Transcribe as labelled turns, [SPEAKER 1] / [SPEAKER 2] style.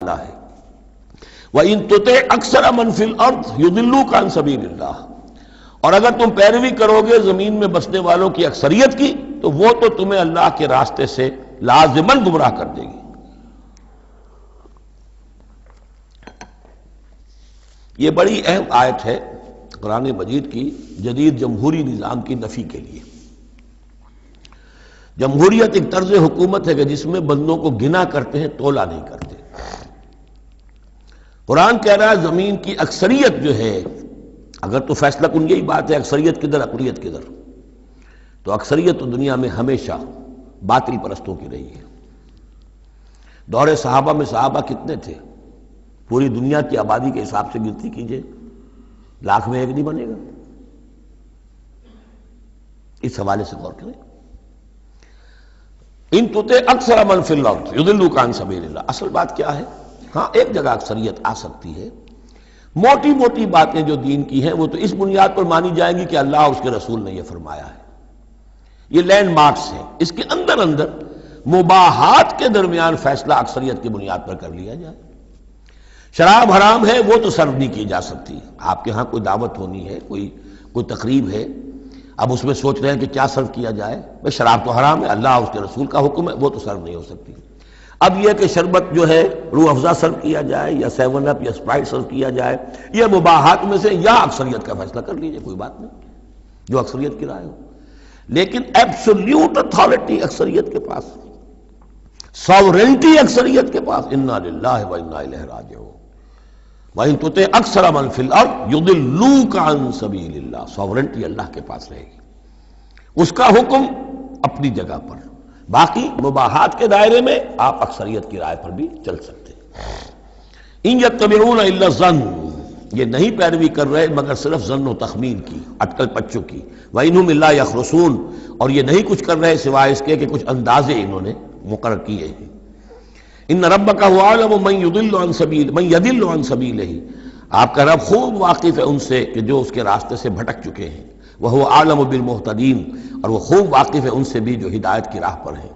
[SPEAKER 1] اللہ ہے۔ وَإِن تُطِعْ أَكْثَرَ مَنْ فِي الْأَرْضِ يُضِلُّوكَ عَنْ سَبِيلِ اللَّهِ، اور اگر تم پیروی کرو گے زمین میں بسنے والوں کی اکثریت کی تو وہ تو تمہیں اللہ کے راستے سے لازماً گمراہ کر دے گی۔ یہ بڑی اہم آیت ہے قرآن مجید کی جدید جمہوری نظام کی نفی کے لیے۔ جمہوریت ایک طرز حکومت ہے کہ جس میں بندوں کو گنا کرتے ہیں، تولا نہیں کرتے۔ قرآن کہہ رہا ہے زمین کی اکثریت جو ہے، اگر تو فیصلہ کن یہی بات ہے اکثریت کدھر اقلیت کدھر، تو اکثریت تو دنیا میں ہمیشہ باطل پرستوں کی رہی ہے۔ دور صحابہ میں صحابہ کتنے تھے؟ پوری دنیا کی آبادی کے حساب سے گنتی کیجئے، لاکھ میں ایک نہیں بنے گا۔ اس حوالے سے غور کریں۔ ان تُطِعْ أَكْثَرَ مَنْ فِي الْأَرْضِ يُضِلُّوكَ عَنْ سَبِيلِ اللَّهِ، اصل بات کیا ہے؟ ہاں ایک جگہ اکثریت آ سکتی ہے، موٹی موٹی باتیں جو دین کی ہیں وہ تو اس بنیاد پر مانی جائیں گی کہ اللہ اور اس کے رسول نے یہ فرمایا ہے، یہ لینڈ مارکس ہیں۔ اس کے اندر اندر مباحات کے درمیان فیصلہ اکثریت کی بنیاد پر کر لیا جائے۔ شراب حرام ہے وہ تو سرو نہیں کی جا سکتی۔ آپ کے ہاں کوئی دعوت ہونی ہے، کوئی تقریب ہے، اب اس میں سوچ رہے ہیں کہ کیا سرو کیا جائے، بھئی شراب تو حرام ہے، اللہ اور اس کے رسول کا حکم ہے، وہ تو سرو نہیں ہو سکتی۔ اب یہ کہ شربت جو ہے روح افزا سرو کیا جائے یا 7 اپ یا اسپرائٹ سرو کیا جائے، یہ مباحات میں سے یا اکثریت کا فیصلہ کر لیجئے، کوئی بات نہیں، جو اکثریت کی رائے ہو۔ لیکن ایبسولوٹ اتھارٹی اکثریت کے پاس، ساورنٹی اکثریت کے پاس، انا للہ و انا الیہ راجعون۔ وَإِن تُطِعْ أَكْثَرَ مَنْ فِي الْأَرْضِ يُضِلُّوكَ عَنْ سَبِيلِ اللَّهِ، ساورنٹی اللہ کے پاس رہے گی، اس کا حکم اپنی جگہ پر، باقی مباحات کے دائرے میں آپ اکثریت کی رائے پر بھی چل سکتے ہیں۔ إِن يَتَّبِعُونَ إِلَّا الظَّنَّ، یہ نہیں پیروی کر رہے مگر صرف ظن و تخمین کی، اٹکل پچوں کی۔ وَإِنْهُمْ إِلَّا يَخْرُصُونَ، اور یہ نہیں کچھ کر رہے سوائے اس کے کہ کچھ اندازے انہوں نے مقرر کیے ہیں۔ ان ربک هو اعلم من يضل عن سبیلہ، آپ کا رب خوب واقف ہے ان سے کہ جو اس کے راستے سے بھٹک چکے ہیں۔ وهو اعلم بالمہتدین، اور وہ خوب واقف ہے ان سے بھی جو ہدایت کی راہ پر ہیں۔